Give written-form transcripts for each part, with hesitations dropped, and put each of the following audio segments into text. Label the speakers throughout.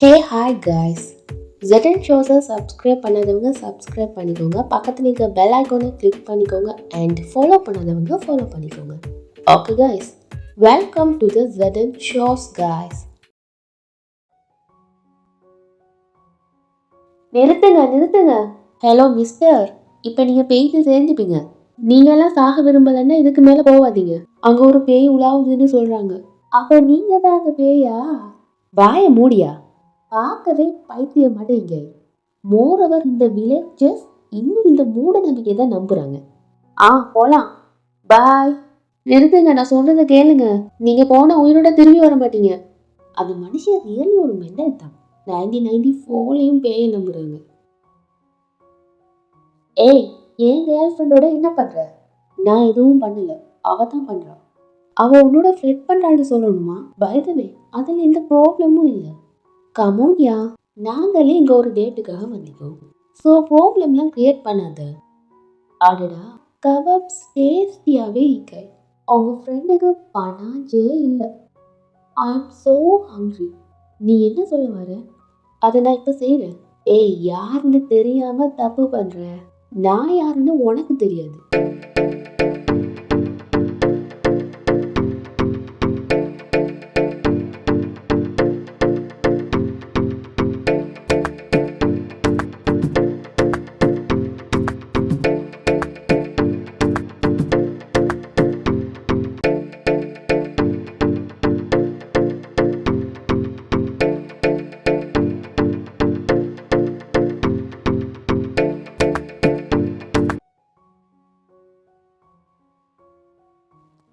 Speaker 1: ஹே hi guys. ZN ஷோஸை subscribe பண்ணாதவங்க subscribe பண்ணிக்கோங்க. பக்கத்தில் இருக்க பெல் ஐக்கானை கிளிக் பண்ணிக்கோங்க அண்ட் ஃபாலோ பண்ணாதவங்க ஃபாலோ பண்ணிக்கோங்க. Okay guys, welcome to the ZN shows guys. நிறுத்துங்க. ஹலோ மிஸ்டர், இப்போ நீங்கள் பேய்க்கு சேர்ந்துப்பீங்க. நீங்களாம் சாக விரும்பலைன்னா இதுக்கு மேலே போகாதீங்க. அங்கே ஒரு பேய் உலாவுதுன்னு சொல்கிறாங்க. அப்போ நீங்கள் தான் அந்த பேயா? வாய மூடியா? பார்க்கவே பைத்தியம் மாட்டேங்க. மோரவர் இந்த வில்லேஜஸ் இன்னும் இந்த மூட நம்பிக்கை தான் நம்புறாங்க. போலாம், பாய். நிறுத்துங்க, நான் சொல்றதை கேளுங்க. நீங்க போன உயிரோட திரும்பி வர மாட்டீங்க. அது மனுஷன் ரியலி ஒரு மெண்டல் தான். 1994லையும் பேய நம்புறாங்க. ஏய், என் கேர்ள் ஃப்ரெண்டோட என்ன பண்ற? நான் எதுவும் பண்ணல, அவ தான் பண்றான். அவ உன்னோட ஃப்ளட் பண்றான்னு சொல்லணுமா? பயதவே அதில் எந்த ப்ராப்ளமும் இல்லை. கமோன்யா, நாங்களே இங்கே ஒரு டேட்டுக்காக வந்திருக்கோம். ஸோ ப்ராப்ளம்லாம் க்ரியேட் பண்ணாத. அடடா, கபாப்ஸ் டேஸ்டியாகவே இருக்காய். அவங்க ஃப்ரெண்டுக்கு பணாஞ்சே இல்லை. ஐ ஆம் ஸோ ஹங்க்ரி. நீ என்ன சொல்ல வர? அதை நான் இப்போ செய்கிறேன். ஏய், யாருன்னு தெரியாமல் தப்பு பண்ணுற. நான் யாருன்னு உனக்கு தெரியாது.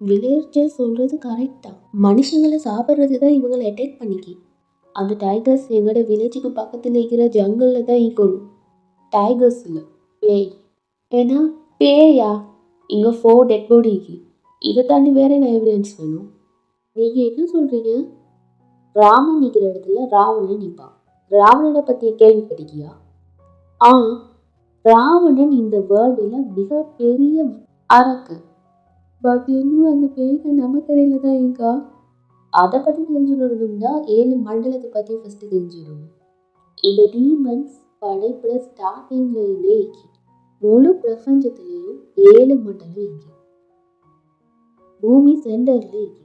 Speaker 1: வில்லேஜர் சொல்கிறது கரெக்ட் தான். மனுஷங்களை சாப்பிட்றது தான் இவங்களை அட்டாக் பண்ணிக்கி. அந்த டைகர்ஸ் எங்களோட வில்லேஜுக்கு பக்கத்தில் இருக்கிற ஜங்கிளில் தான் ஈக்கணும். டைகர்ஸ் இல்லை, பேய். ஏன்னா பேயா? இங்கே 4 டெட் பாடி இருக்கு. இதை தாண்டி வேற என்ன எவிடன்ஸ் வேணும்? நீங்கள் என்ன சொல்கிறீங்க? ராமன் நிற்கிற இடத்துல ராவணன் நிற்பான். ராவணனை பற்றி கேள்விப்பட்டிருக்கியா? ராவணன் இந்த வேர்ல்டில் மிகப்பெரிய அரக்கன். பட் இன்னும் அந்த பேய்க்கு நம்ம கடையில் தான் இருக்கா. அதை பற்றி தெரிஞ்சுக்கணும்னா 7 மண்டலத்தை பற்றி ஃபஸ்ட்டு தெரிஞ்சுக்கணும். இந்த டீமன்ஸ் படைப்புற ஸ்டார்டிங்லேருந்தே இருக்கு. முழு பிரபஞ்சத்திலையும் 7 மண்டலம் இருக்கு. பூமி சென்டர்ல இருக்கு.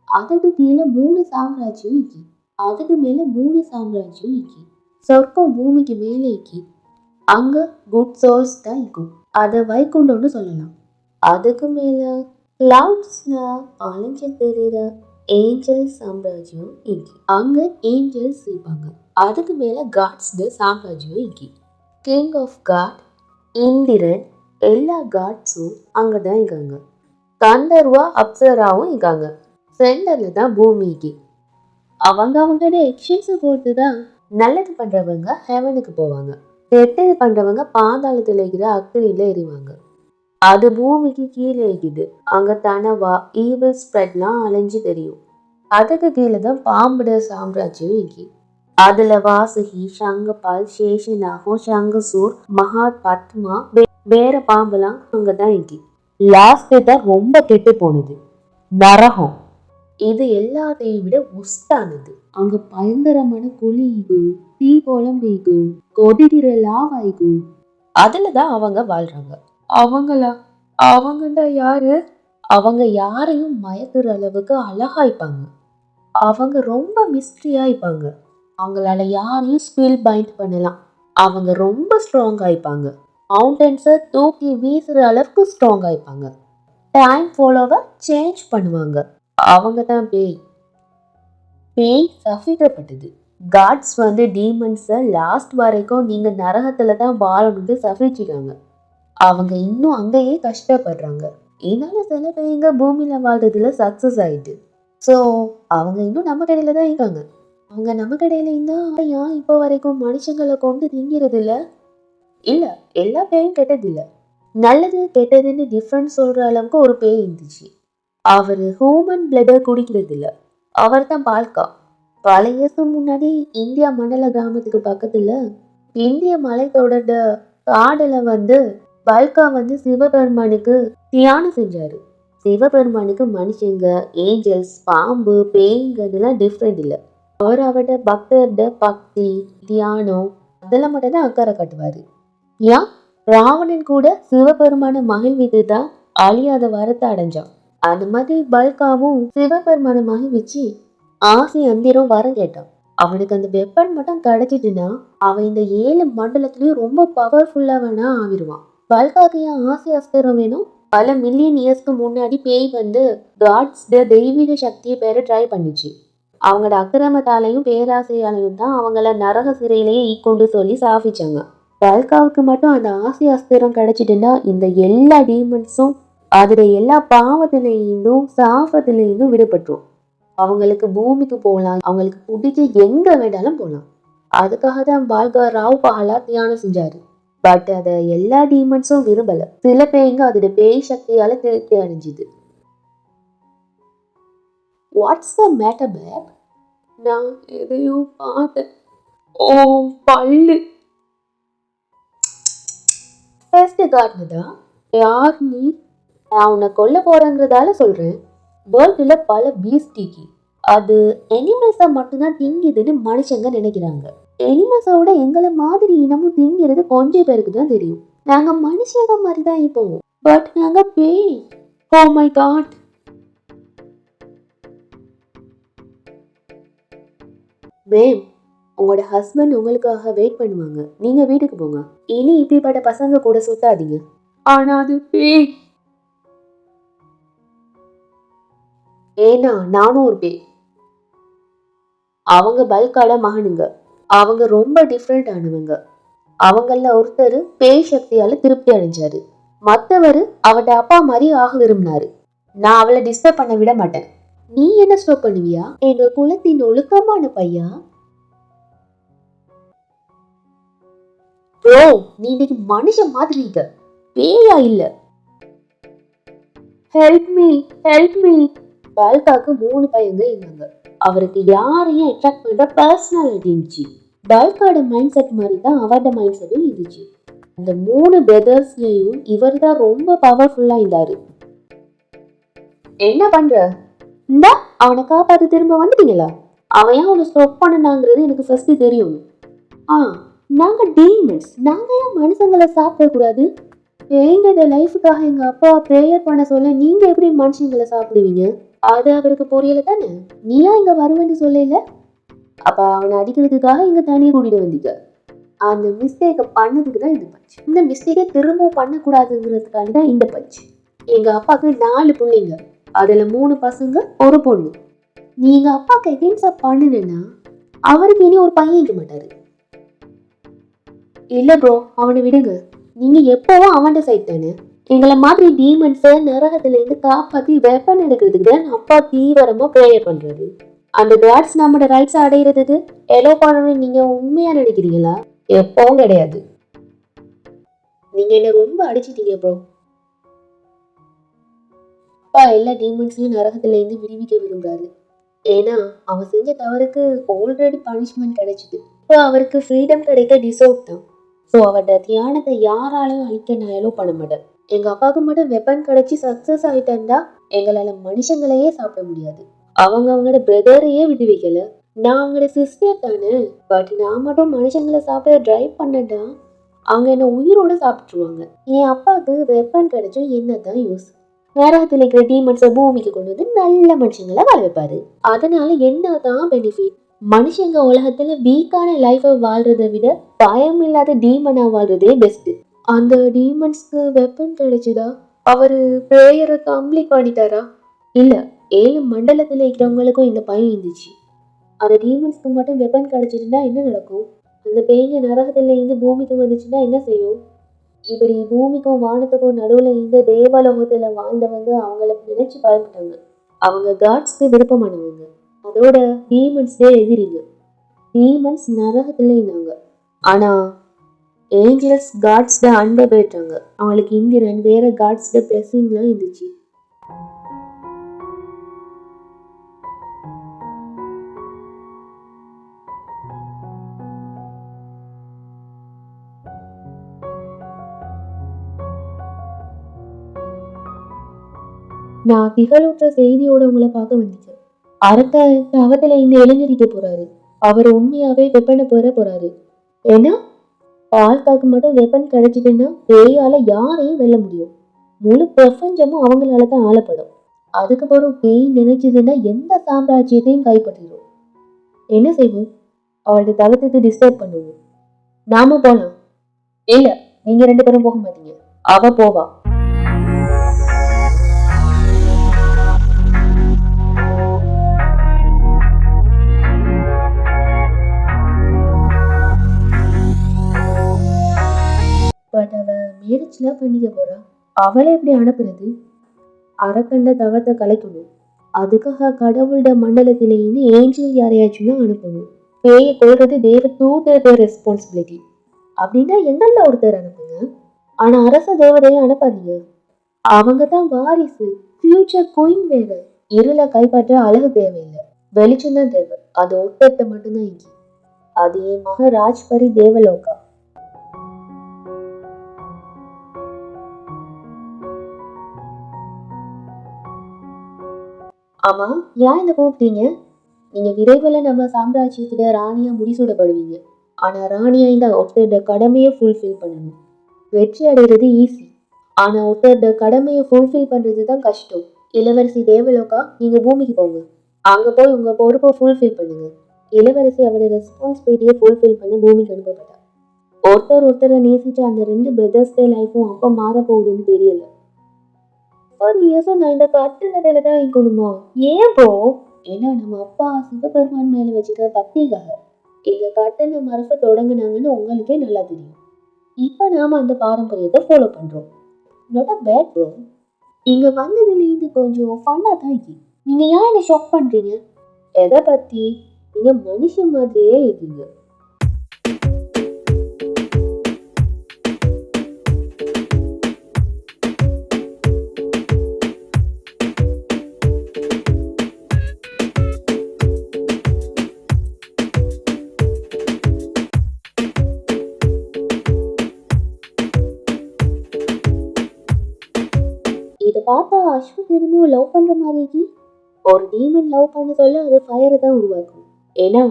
Speaker 1: அதுக்கு கீழே 3 சாம்ராஜ்யம் இருக்கு. அதுக்கு மேலே 3 சாம்ராஜ்யம் இருக்கு. சொர்க்கம் பூமிக்கு மேலே இருக்கு. அங்கே குட் சோல்ஸ் தான் இருக்கும். அதை வைகுண்டம்னு சொல்லலாம். அதுக்கு மேலே கிளவுட்ஸ்ல அலைஞ்சு தெரிகிற ஏஞ்சல் சாம்ராஜ்யம் இருக்கு. அங்கே ஏஞ்சல்ஸ் இருப்பாங்க. அதுக்கு மேலே காட்ஸ் சாம்ராஜ்யம் இருக்கு. கிங் ஆஃப் காட் இந்திரன் எல்லா காட்ஸும் அங்கே தான் இருக்காங்க. கந்தர்வா அப்சராவும் இருக்காங்க. சென்டரில் தான் பூமிக்கு. அவங்களோட எக்ஷன்ஸை பொறுத்து தான் நல்லது பண்ணுறவங்க ஹெவனுக்கு போவாங்க. கெட்டது பண்ணுறவங்க பாதாளத்தில் இருக்கிற அக்னியில் எறிவாங்க. அது பூமிக்கு கீழே இருக்குது. அங்கே தனவா ஈவில் ஸ்ப்ரெட்லாம் அலைஞ்சு தெரியும். அதுக்கு கீழே தான் பாம்புட சாம்ராஜ்யம் இருக்கு. அதில் வாசுகி, சங்கபால், சேஷநாகம், சங்கசூர், மகா பத்மா, வேற பாம்புலாம் அங்கே தான் இருக்கு. லாஸ்ட் தான் ரொம்ப கெட்டு போனது, நரகம். இது எல்லாத்தையும் விட ஒஸ்டானது. அங்கே பயங்கரமான குழிக்கும் தீ போலம் வீக்கும் கொதிக்கிற லாவாய்க்கும். அதில் தான் அவங்க வாழ்றாங்க. அவங்கண்டா யாரு? அவங்க யாரையும் மயக்குற அளவுக்கு அழகாய்ப்பாங்க. அவங்க ரொம்ப மிஸ்ட்ரியாய்ப்பாங்க. அவங்களால யாரையும் ஸ்பில் பைண்ட் பண்ணலாம். அவங்க ரொம்ப ஸ்ட்ராங் ஆயிப்பாங்க. மவுண்டன்ஸை தூக்கி வீசுற அளவுக்கு ஸ்ட்ராங் ஆயிப்பாங்க. டைம் ஃபாலோவை சேஞ்ச் பண்ணுவாங்க. அவங்க தான் பேய். பேய் சபிக்கப்பட்டது. காட்ஸ் டீமன்ஸை லாஸ்ட் வரைக்கும் நீங்க நரகத்துல தான் வாழணும்னு சபிச்சிட்டாங்க. அவங்க இன்னும் அங்கேயே கஷ்டப்படுறாங்க. இதனால சில பேருங்க பூமியில வாழ்றதுல சக்சஸ் ஆயிட்டு. ஸோ அவங்க இன்னும் நம்ம கடையில தான் இருக்காங்க. அவங்க நம்ம கடையில இருந்தா ஏன் இப்போ வரைக்கும் மனுஷங்களை கொண்டு திங்கிறது இல்லை? இல்லை, எல்லா பேயும் கெட்டதில்லை. நல்லது கெட்டதுன்னு டிஃப்ரெண்ட் சொல்ற அளவுக்கு ஒரு பேய் இருந்துச்சு. அவர் ஹியூமன் பிளட்டை குடிக்கிறது இல்லை. அவர் தான் பால்கா. பல வருஷம் முன்னாடி இந்தியா மண்டல கிராமத்துக்கு பக்கத்துல இந்திய மலை தொடர்ந்த காடல பல்கா சிவபெருமானுக்கு தியானம் செஞ்சாரு. சிவபெருமானுக்கு மனுஷங்க, ஏஞ்சல்ஸ், பாம்பு, பேய்ங்க இதெல்லாம் டிஃப்ரெண்ட் இல்லை. அவர் அவட பக்தர்ட பக்தி தியானம் அதெல்லாம் மட்டும் தான் அக்கறை காட்டுவாரு. ஏன் ராவணன் கூட சிவபெருமான மகிழ்வித்து தான் அழியாத வரத்தை அடைஞ்சான். அந்த மாதிரி பல்காவும் சிவபெருமான மகிழ்விச்சு ஆசி அந்திரம் வரம் கேட்டான். அவனுக்கு அந்த வெப்பன் மட்டும் கிடைச்சிட்டுன்னா அவன் இந்த 7 மண்டலத்திலயும் ரொம்ப பவர்ஃபுல்லாவனா ஆவிடுவான். பல்காக்கு ஏன் ஆசி அஸ்திரம் வேணும்? பல மில்லியன் இயர்ஸ்க்கு முன்னாடி பேய் வந்து காட்ஸ் தெய்வீக சக்தியை பெற ட்ரை பண்ணிச்சு. அவங்களோட அக்கிரமத்தாலையும் பேராசையாலையும் தான் அவங்கள நரக சிறையிலேயே ஈக்கொண்டு சொல்லி சாபிச்சாங்க. பல்காவுக்கு மட்டும் அந்த ஆசி அஸ்திரம் கிடைச்சிட்டுன்னா இந்த எல்லா டீமன்ஸும் அதுல எல்லா பாவத்திலையும் சாபத்திலையும் விடுபட்டுரும். அவங்களுக்கு பூமிக்கு போகலாம், அவங்களுக்கு பிடிச்சி எங்க வேண்டாலும் போகலாம். அதுக்காக தான் பால்கா ராவ் பகலா தியானம் செஞ்சாரு. பட் அதை எல்லா டீமன்ஸும் விரும்பல. சில பேய்ங்க அதோட பேய் சக்தியால திருப்தி அடைஞ்சுது. வாட்ஸ் த மேட்டர் பேப்? நான் எதையும் பார்த்தேன். ஓ பல்லு. ஃபர்ஸ்ட் காட்டுனதா? யார் நீ? நான் உன்னை கொல்ல போறேங்கிறதால சொல்றேன். வேர்ல்டுல பல பீஸ்டிக்கு அது எனிமல்ஸை மட்டும்தான் திங்குதுன்னு மனுஷங்க நினைக்கிறாங்க. எனிமல்ஸோட எங்களை மாதிரி இனமும் திங்கிறது கொஞ்சம் பேருக்கு தான் தெரியும். நாங்க மனுஷங்க மாதிரி தான் இப்போ, பட் நாங்க பேய். Oh my God. மேம், உங்களோட ஹஸ்பண்ட் உங்களுக்காக வெயிட் பண்ணுவாங்க. நீங்க வீட்டுக்கு போங்க. இனி இப்படிப்பட்ட பசங்க கூட சுத்தாதீங்க. ஆனா அது பேய். ஏன்னா நானும் ஒரு பேய். அவங்க பல்கால மகனுங்க. அவங்க ரொம்ப டிஃப்ரெண்ட் ஆனவங்க. அவங்கள ஒருத்தர் பேய் சக்தியால திருப்தி அடைஞ்சாரு. மற்றவர் அவட அப்பா மாதிரி ஆக விரும்பினாரு. நான் அவளை டிஸ்டர்ப் பண்ண விட மாட்டேன். நீ என்ன ஸ்டாப் பண்ணுவியா? எங்க குலத்தின் ஒழுக்கமான பையா. ப்ரோ, நீ இன்னைக்கு மனுஷன் மாதிரி இருக்க, பேயா இல்ல. Help me, help me. பல்காக்கு 3 பையங்க இருந்தாங்க. அவருக்கு யாரையும் அட்ராக்ட் பண்ற பர்சனாலிட்டி இருந்துச்சு. பல்காட மைண்ட் செட் மாதிரி தான் அவரோட மைண்ட் செட்டும் இருந்துச்சு. அந்த 3 பிரதர்ஸ்லயும் இவர் தான் ரொம்ப பவர்ஃபுல்லா இருந்தாரு. என்ன பண்ற? இந்தா அவனை காப்பாத்து திரும்ப வந்துட்டீங்களா? அவன் ஏன் அவனை ஸ்டாப் பண்ணனாங்கிறது எனக்கு ஃபர்ஸ்ட் தெரியும். நாங்க டீமன்ஸ், நாங்க ஏன் மனுஷங்களை சாப்பிடக்கூடாது? எங்களோட லைஃபுக்காக எங்க அப்பா ப்ரேயர் பண்ண சொல்ல நீங்க எப்படி மனுஷங்களை சாப்பிடுவீங்க? அது அவருக்கு புரியல தானே. நீயா இங்க வருவேன்னு சொல்லல? அப்ப அவனை அடிக்கிறதுக்காக இங்க தனியை கூட்டிட்டு வந்தீங்க. அந்த மிஸ்டேக்கை பண்ணதுக்கு தான் இந்த பஞ்ச். இந்த மிஸ்டேக்கை திரும்ப பண்ணக்கூடாதுங்கிறதுக்காக தான் இந்த பஞ்ச். எங்க அப்பாவுக்கு 4 பிள்ளைங்க. அதுல 3 பசங்க, ஒரு பொண்ணு. நீங்க அப்பாவுக்கு எகென்ஸ்டா பண்ணுனா அவருக்கு இனி ஒரு பையன் இருக்க மாட்டாரு. இல்ல ப்ரோ, அவனை விடுங்க. நீங்க எப்பவும் அவன் சைட் தானே. எங்களை மாதிரி டீமன்ஸை நரகத்துல இருந்து காப்பாத்தி வெப்பன் எடுக்கிறதுக்கு தான் அப்பா தீவிரமா ப்ரேயர் பண்றாரு. அந்த காட்ஸ் நம்மளோட ரைட்ஸ் அடையிறதுக்கு எலோ பண்ணணும்னு நீங்க உண்மையா நினைக்கிறீங்களா? எப்பவும் கிடையாது. நீங்க என்ன ரொம்ப அடிச்சிட்டீங்க ப்ரோ. அப்பா எல்லா டீமன்ஸையும் நரகத்துல இருந்து விடுவிக்க விரும்புறாரு. ஏன்னா அவன் செஞ்ச தவறுக்கு ஆல்ரெடி பனிஷ்மெண்ட் கிடைச்சிது. இப்போ அவருக்கு ஃப்ரீடம் கிடைக்க டிசர்வ் தான். ஸோ அவரோட தியானத்தை யாராலையும் அழிக்க நான் எலோ பண்ண மாட்டேன். எங்க அப்பாவுக்கு மட்டும் வெப்பன் கிடைச்சி சக்சஸ் ஆயிட்டா எங்களால மனுஷங்களையே சாப்பிட முடியாது. அவங்களோட பிரதரையே விட்டு வைக்கல. நான் அவங்களோட சிஸ்டர் தானே. பட் நான் மட்டும் மனுஷங்களை சாப்பிட ட்ரைவ் பண்ணட்டா அவங்க என்ன உயிரோட சாப்பிட்டுருவாங்க. என் அப்பாவுக்கு வெப்பன் கிடைச்சும் என்னதான் யூஸ்? நரகத்தில் இருக்கிற டீமன்ஸை பூமிக்கு கொண்டு வந்து நல்ல மனுஷங்களை வாழ வைப்பாரு. அதனால என்னதான் பெனிஃபிட்? மனுஷங்க உலகத்துல வீக்கான லைஃபை வாழ்றதை விட பயம் இல்லாத டீமனா வாழ்றதே பெஸ்ட். அந்த டீமன்ஸ்க்கு வெப்பன் கிடைச்சுதா? அவரு ப்ரேயரை கம்ப்ளீட் பண்ணிட்டாரா? இல்ல, 7 மண்டலத்துல இருக்கிறவங்களுக்கும் இந்த பயம் இருந்துச்சு. அந்த டீமன்ஸ்க்கு மட்டும் வெப்பன் கிடைச்சிருந்தா என்ன நடக்கும்? அந்த பேய்ங்க நரகத்துல இருந்து பூமிக்கு வந்துச்சுன்னா என்ன செய்யும்? இப்படி பூமிக்கும் வானத்துக்கும் நடுவுல இந்த தேவலோகத்துல வாழ்ந்தவங்க அவங்கள நினைச்சு பயப்பட்டாங்க. அவங்க காட்ஸ்க்கு விருப்பமானவங்க. அதோட டீமன்ஸ்டே எதிரிங்க. டீமன்ஸ் நரகத்துல இருந்தாங்க. ஆனா ஏஞ்சல்ஸ் காட்ஸ் தான் அன்பை போயிட்டாங்க. அவங்களுக்கு இந்திரன் வேற காட்ஸ் பிளஸிங்லாம் இருந்துச்சு. நான் திகழூற்ற செய்தியோட உங்களை பார்க்க வந்துட்டேன். அரக்க தவத்துல இந்த இளைஞரிக்க போறாரு. அவர் உண்மையாவே வெப்பனை பெற போறாரு. ஏன்னா ஆல்காக்கு மட்டும் வெப்பன் கிடைச்சிட்டுன்னா பேயால யாரையும் வெல்ல முடியும். முழு பிரபஞ்சமும் அவங்களால தான் ஆளப்படும். அதுக்கப்புறம் பேய் நினைச்சதுன்னா எந்த சாம்ராஜ்யத்தையும் கைப்பற்றிடும். என்ன செய்வோம்? அவளோட தவத்துக்கு டிஸ்டர்ப் பண்ணுவோம். நாம போலாம். இல்ல, நீங்க 2 பேரும் போக மாட்டீங்க. அவ போவா. பட் அவ மேரேஜ்லாம் பண்ணிக்க போறா. அவளை எப்படி அனுப்புறது? அரக்கண்ட தவத்தை கலைக்கணும். அதுக்காக கடவுளோட மண்டலத்திலேருந்து ஏஞ்சல் யாரையாச்சும் தான் அனுப்பணும். பேயை கொள்றது தேவ தூதரோட ரெஸ்பான்சிபிலிட்டி. அப்படின்னா எங்கள்ல ஒருத்தர் அனுப்புங்க. ஆனா அரச தேவதையை அனுப்பாதீங்க. அவங்க தான் வாரிசு, ஃபியூச்சர் குயின். வேற இருளை கைப்பற்ற அழகு தேவையில்லை, வெளிச்சம் தான் தேவை. அது ஒருத்தர்கிட்ட மட்டும்தான் இங்கே. அது என் மக ராஜ்பரி தேவலோகா. ஆமா, ஏன் இந்த கூப்பிட்டீங்க? நீங்க விரைவில் நம்ம சாம்ராஜ்யத்துல ராணியா முடிசூடப்படுவீங்க. ஆனா ராணியா இந்த ஒருத்தரோட கடமையை ஃபுல்ஃபில் பண்ணணும். வெற்றி அடைகிறது ஈஸி, ஆனா ஒருத்தரோட கடமையை ஃபுல்ஃபில் பண்றது தான் கஷ்டம். இளவரசி தேவலோகா, நீங்க பூமிக்கு போங்க. அங்க போய் உங்க பொறுப்பை ஃபுல்ஃபில் பண்ணுங்க. இளவரசி அவரோட ரெஸ்பான்சிபிலிட்டியை ஃபுல்ஃபில் பண்ண பூமிக்கு அனுப்பப்பட்டா. ஒருத்தரை நேசிச்ச அந்த 2 பிரதர்ஸ் லைஃப்பும் அப்ப மாற போகுதுன்னு தெரியல. ஒரு இயர்ஸும் நான் இந்த கட்டுனதையில தான் இருக்கணுமா? ஏன் ப்ரோ? ஏன்னா நம்ம அப்பா சிவபெருமான் மேல வச்சுக்கிற பக்திக்காக. எங்க கட்டண மரபை தொடங்குனாங்கன்னு உங்களுக்கே நல்லா தெரியும். இப்ப நாம அந்த பாரம்பரியத்தை ஃபாலோ பண்றோம். not a bad bro. இங்க வந்ததுலேருந்து கொஞ்சம் ஃபன்னா தான் இருக்கு. நீங்க ஏன் என்ன ஷாக் பண்றீங்க? எதை பத்தி? நீங்க மனுஷன் மாதிரியே இருக்கீங்க. இதை பார்த்தா அஸ்வின் திரும்பவும் லவ் பண்ற மாதிரி இருக்கு. ஒரு டீமன் லவ் பண்ண சொல்ல அது ஃபயரை தான் உருவாக்கும். ஏன்னா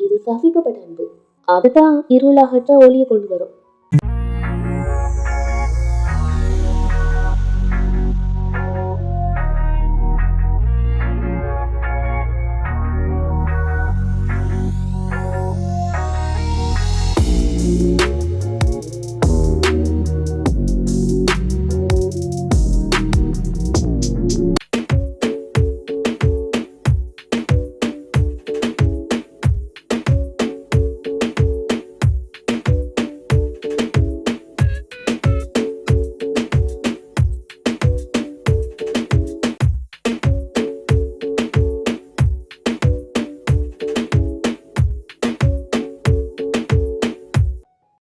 Speaker 1: இது சபிக்கப்பட்ட அன்பு. அதுதான் இருளாகற்ற ஒளியை கொண்டு வரும்.